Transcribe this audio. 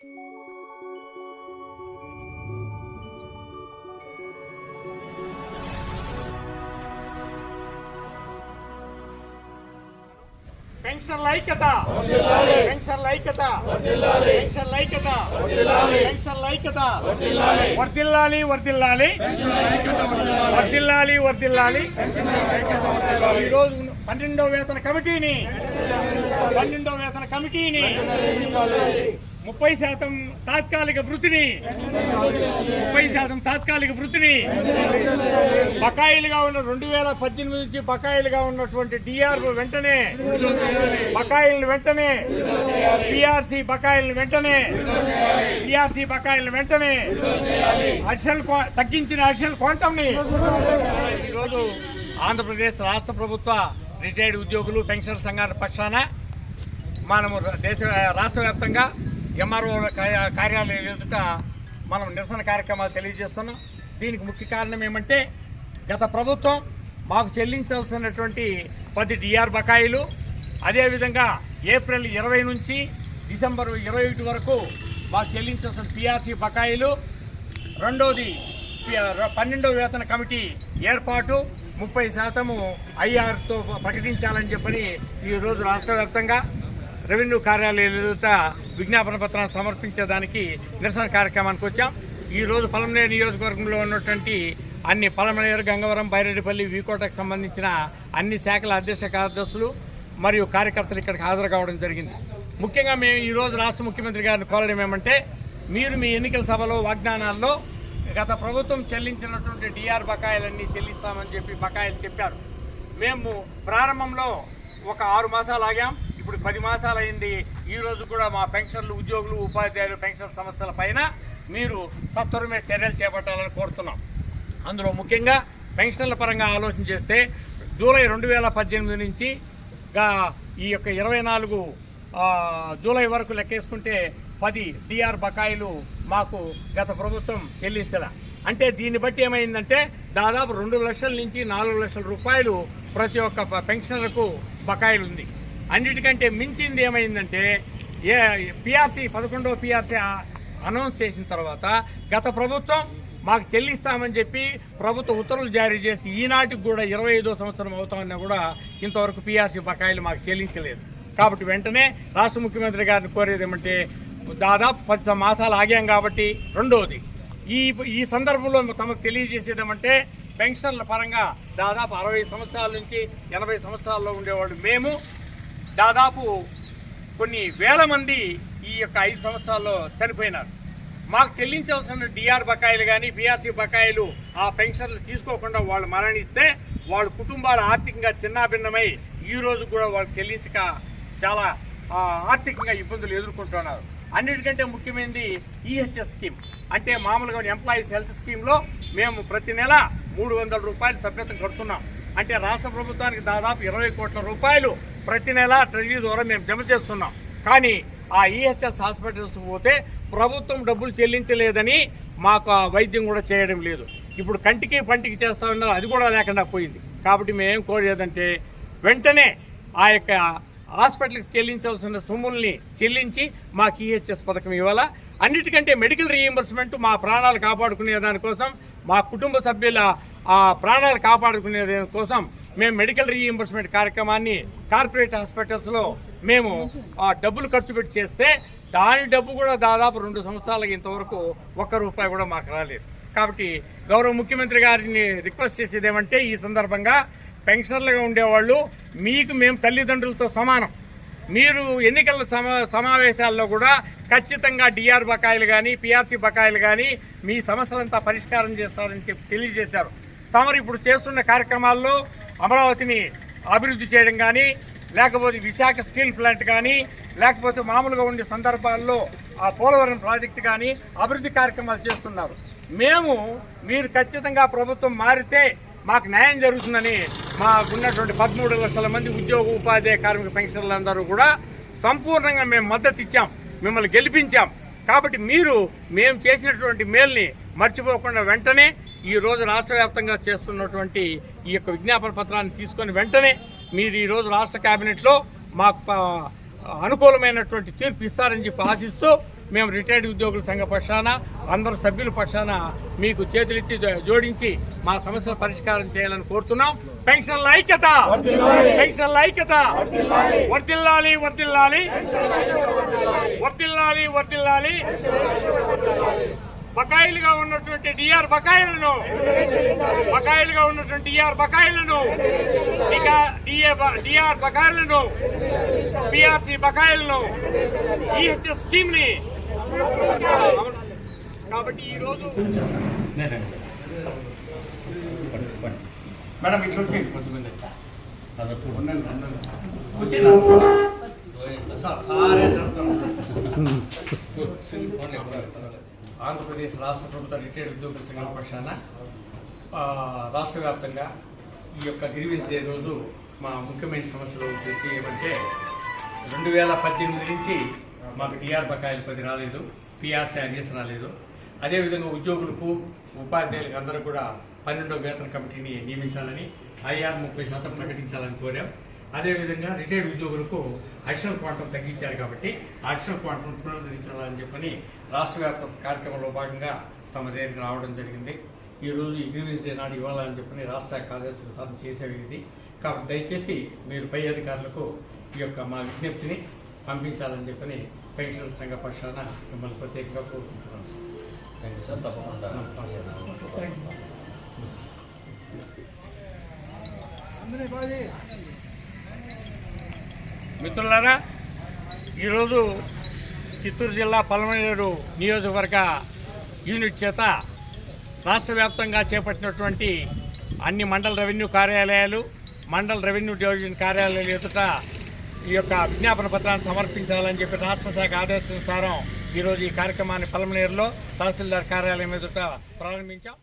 Pension ఐక్యత, pension ఐక్యత, pension ఐక్యత, పెన్షన్ ఐక్యత, వర్ధిల్లాలి వర్ధిల్లాలి వర్ధిల్లాలి వర్ధిల్లాలి. ఈరోజు 12వ వేతన కమిటీని 30% తాత్కాలిక వృత్తిని బకాయిలుగా ఉన్న 2018 నుంచి బకాయిలుగా ఉన్నటువంటి డిఆర్ వెంటనే బకాయిలను వెంటనే పిఆర్సీ బకాయిలను వెంటనే తగ్గించిన అడిషనల్ క్వాంటంని ఈరోజు ఆంధ్రప్రదేశ్ రాష్ట్ర ప్రభుత్వ రిటైర్డ్ ఉద్యోగులు పెన్షన్ సంఘాల పక్షాన మనము రాష్ట్ర వ్యాప్తంగా ఎంఆర్ఓ కార్యాలయం ఎదుట మనం నిరసన కార్యక్రమాలు తెలియజేస్తున్నాం. దీనికి ముఖ్య కారణం ఏమంటే గత ప్రభుత్వం మాకు చెల్లించాల్సినటువంటి 10 డిఆర్ బకాయిలు, అదేవిధంగా ఏప్రిల్ 20 నుంచి డిసెంబర్ 21 వరకు మాకు చెల్లించాల్సిన పిఆర్సీ బకాయిలు, రెండోది 12వ వేతన కమిటీ ఏర్పాటు 30% ఐఆర్తో ప్రకటించాలని చెప్పని ఈరోజు రాష్ట్ర వ్యాప్తంగా రెవెన్యూ కార్యాలయాల ఎదుట విజ్ఞాపన పత్రాన్ని సమర్పించేదానికి నిరసన కార్యక్రమానికి వచ్చాం. ఈరోజు పలమనేరు నియోజకవర్గంలో ఉన్నటువంటి అన్ని పలమనేరు, గంగవరం, బైరెడ్డిపల్లి, వీకోటకు సంబంధించిన అన్ని శాఖల అధ్యక్ష కార్యదర్శులు మరియు కార్యకర్తలు ఇక్కడికి హాజరు కావడం జరిగింది. ముఖ్యంగా మేము ఈరోజు రాష్ట్ర ముఖ్యమంత్రి గారిని కోరడం ఏమంటే, మీరు మీ ఎన్నికల సభలో వాగ్దానాల్లో గత ప్రభుత్వం చెల్లించినటువంటి డిఆర్ బకాయిలన్నీ చెల్లిస్తామని చెప్పి బకాయిలు చెప్పారు. మేము ప్రారంభంలో ఒక 6 మాసాలు ఆగాం, ఇప్పుడు 10 మాసాలు అయింది. ఈరోజు కూడా మా పెన్షన్లు, ఉద్యోగులు, ఉపాధ్యాయులు పెన్షన్ సమస్యల పైన మీరు సత్వరమే చర్యలు చేపట్టాలని కోరుతున్నాం. అందులో ముఖ్యంగా పెన్షన్ల పరంగా ఆలోచన చేస్తే జూలై 2018 నుంచి ఈ యొక్క 24 జూలై వరకు లెక్కేసుకుంటే 10 డిఆర్ బకాయిలు మాకు గత ప్రభుత్వం చెల్లించాల. అంటే దీన్ని బట్టి ఏమైందంటే దాదాపు 2 లక్షల నుంచి 4 లక్షల రూపాయలు ప్రతి ఒక్క పెన్షనర్కు బకాయిలు ఉంది. అన్నిటికంటే మించింది ఏమైందంటే పిఆర్సీ 11వ పిఆర్సీ అనౌన్స్ చేసిన తర్వాత గత ప్రభుత్వం మాకు చెల్లిస్తామని చెప్పి ప్రభుత్వ ఉత్తర్వులు జారీ చేసి ఈనాటికి కూడా 25వ సంవత్సరం అవుతామన్నా కూడా ఇంతవరకు పిఆర్సీ బకాయిలు మాకు చెల్లించలేదు. కాబట్టి వెంటనే రాష్ట్ర ముఖ్యమంత్రి గారిని కోరేది ఏమంటే, దాదాపు 10 మాసాలు ఆగాం కాబట్టి, రెండవది ఈ సందర్భంలో తమకు తెలియజేసేదేమంటే, పెన్షన్ల పరంగా దాదాపు 60 సంవత్సరాల నుంచి 80 సంవత్సరాల్లో ఉండేవాళ్ళు మేము దాదాపు కొన్ని వేల మంది ఈ యొక్క 5 సంవత్సరాల్లో చనిపోయినారు. మాకు చెల్లించాల్సిన డిఆర్ బకాయిలు కానీ పిఆర్సీ బకాయిలు ఆ పెన్షన్లు తీసుకోకుండా వాళ్ళు మరణిస్తే వాళ్ళ కుటుంబాలు ఆర్థికంగా చిన్నాభిన్నమై ఈరోజు కూడా వాళ్ళు చెల్లించక చాలా ఆర్థికంగా ఇబ్బందులు ఎదుర్కొంటున్నారు. అన్నిటికంటే ముఖ్యమైనది ఈహెచ్ఎస్ స్కీమ్, అంటే మామూలుగా ఎంప్లాయీస్ హెల్త్ స్కీమ్లో మేము ప్రతి నెల 300 రూపాయలు సభ్యత్వం కడుతున్నాం. అంటే రాష్ట్ర ప్రభుత్వానికి దాదాపు 20 కోట్ల రూపాయలు ప్రతి నెల ట్రెజరీ ద్వారా మేము జమ చేస్తున్నాం. కానీ ఆ ఈహెచ్ఎస్ హాస్పిటల్స్కి పోతే ప్రభుత్వం డబ్బులు చెల్లించలేదని మాకు వైద్యం కూడా చేయడం లేదు. ఇప్పుడు కంటికి పంటికి చేస్తా ఉన్నారు, అది కూడా లేకుండా పోయింది. కాబట్టి మేమేం కోరేదంటే, వెంటనే ఆ యొక్క హాస్పిటల్కి చెల్లించాల్సిన సొమ్ముల్ని చెల్లించి మాకు ఈహెచ్ఎస్ పథకం ఇవ్వాలా. అన్నిటికంటే మెడికల్ రీయింబర్స్మెంట్, మా ప్రాణాలు కాపాడుకునే దానికోసం, మా కుటుంబ సభ్యుల ఆ ప్రాణాలు కాపాడుకునే దానికోసం మేము మెడికల్ రీయింబర్స్మెంట్ కార్యక్రమాన్ని కార్పొరేట్ హాస్పిటల్స్లో మేము డబ్బులు ఖర్చు పెట్టి చేస్తే దాని డబ్బు కూడా దాదాపు 2 సంవత్సరాలకి ఇంతవరకు ₹1 కూడా మాకు రాలేదు. కాబట్టి గౌరవ ముఖ్యమంత్రి గారిని రిక్వెస్ట్ చేసేది ఏమంటే, ఈ సందర్భంగా పెన్షనర్లుగా ఉండేవాళ్ళు మీకు మేము తల్లిదండ్రులతో సమానం. మీరు ఎన్నికల సమావేశాల్లో కూడా ఖచ్చితంగా డిఆర్ బకాయిలు కానీ పిఆర్సీ బకాయిలు కానీ మీ సమస్యలంతా పరిష్కారం చేస్తారని చెప్పి తెలియజేశారు. తమరు ఇప్పుడు చేస్తున్న కార్యక్రమాల్లో అమరావతిని అభివృద్ధి చేయడం కానీ, లేకపోతే విశాఖ స్టీల్ ప్లాంట్ కానీ, లేకపోతే మామూలుగా ఉండే సందర్భాల్లో ఆ పోలవరం ప్రాజెక్టు కానీ అభివృద్ధి కార్యక్రమాలు చేస్తున్నారు. మీరు ఖచ్చితంగా ప్రభుత్వం మారితే మాకు న్యాయం జరుగుతుందని మాకున్నటువంటి 13 లక్షల మంది ఉద్యోగ ఉపాధ్యాయ కార్మిక పెన్షన్లందరూ కూడా సంపూర్ణంగా మేము మద్దతు ఇచ్చాం, మిమ్మల్ని గెలిపించాం. కాబట్టి మేము చేసినటువంటి మేల్ని మర్చిపోకుండా వెంటనే ఈరోజు రాష్ట్ర వ్యాప్తంగా చేస్తున్నటువంటి ఈ యొక్క విజ్ఞాపన పత్రాన్ని తీసుకొని వెంటనే మీరు ఈరోజు రాష్ట్ర కేబినెట్లో మాకు అనుకూలమైనటువంటి తీర్పు ఇస్తారని చెప్పి ఆశిస్తూ మేము రిటైర్డ్ ఉద్యోగుల సంఘ పక్షాన అందరు సభ్యుల పక్షాన మీకు చేతులెత్తి జోడించి మా సమస్యల పరిష్కారం చేయాలని కోరుతున్నాం. పెన్షన్ల ఐక్యత, పెన్షన్ల ఐక్యత, వర్ధిల్లాలి వర్ధిల్లాలి వర్ధిల్లాలి వర్ధిల్లాలి. బకాయిలుగా ఉన్నటువంటి డిఆర్ బకాయిలను డిఆర్ బకాయిలను పిఆర్సి బకాయిలను ఈహెచ్ఎస్ స్కీమ్ ని కాబట్టి ఈరోజు మేడం ఇట్లా వచ్చేయండి కొద్దిమంది ఆంధ్రప్రదేశ్ రాష్ట్ర ప్రభుత్వ రిటైర్డ్ ఉద్యోగుల సంఘం పక్షాన రాష్ట్ర వ్యాప్తంగా ఈ యొక్క గ్రీవెన్స్ డే రోజు మా ముఖ్యమైన సమస్యలు దృష్టి ఏమంటే 2018 నుంచి మాకు డిఆర్ బకాయిలు 10 రాలేదు, పిఆర్సీ అర్యస్ రాలేదు. అదేవిధంగా ఉద్యోగులకు ఉపాధ్యాయులకు అందరూ కూడా 12వ వేతన కమిటీని నియమించాలని ఐఆర్ 30% ప్రకటించాలని కోరాం. అదేవిధంగా రిటైర్డ్ ఉద్యోగులకు అడిషనల్ క్వాంటం తగ్గించారు కాబట్టి అడిషనల్ క్వాంటం పునరుద్ధరించాలని చెప్పని రాష్ట్ర వ్యాప్త కార్యక్రమంలో భాగంగా తమ దగ్గరికి రావడం జరిగింది. ఈరోజు ఈ గ్రీవెన్స్ డే నాడు ఇవ్వాలని చెప్పని రాష్ట్ర శాఖ ఆదేశాల సాధన చేసేవి ఇది. కాబట్టి దయచేసి మీరు పై అధికారులకు ఈ యొక్క మా విజ్ఞప్తిని పంపించాలని చెప్పని పెన్షనర్ సంఘ పక్షాన మిమ్మల్ని ప్రత్యేకంగా కోరుకుంటున్నాను. మిత్రులారా, ఈరోజు చిత్తూరు జిల్లా పలమనేరు నియోజకవర్గ యూనిట్ చేత రాష్ట్ర వ్యాప్తంగా చేపట్టినటువంటి అన్ని మండల రెవెన్యూ కార్యాలయాలు, మండల రెవెన్యూ డివిజన్ కార్యాలయాల ఎదుట ఈ యొక్క విజ్ఞాపన పత్రాన్ని సమర్పించాలని చెప్పి రాష్ట్ర శాఖ ఆదేశానుసారం ఈరోజు ఈ కార్యక్రమాన్ని పలమనేరులో తహసీల్దార్ కార్యాలయం ఎదుట ప్రారంభించాం.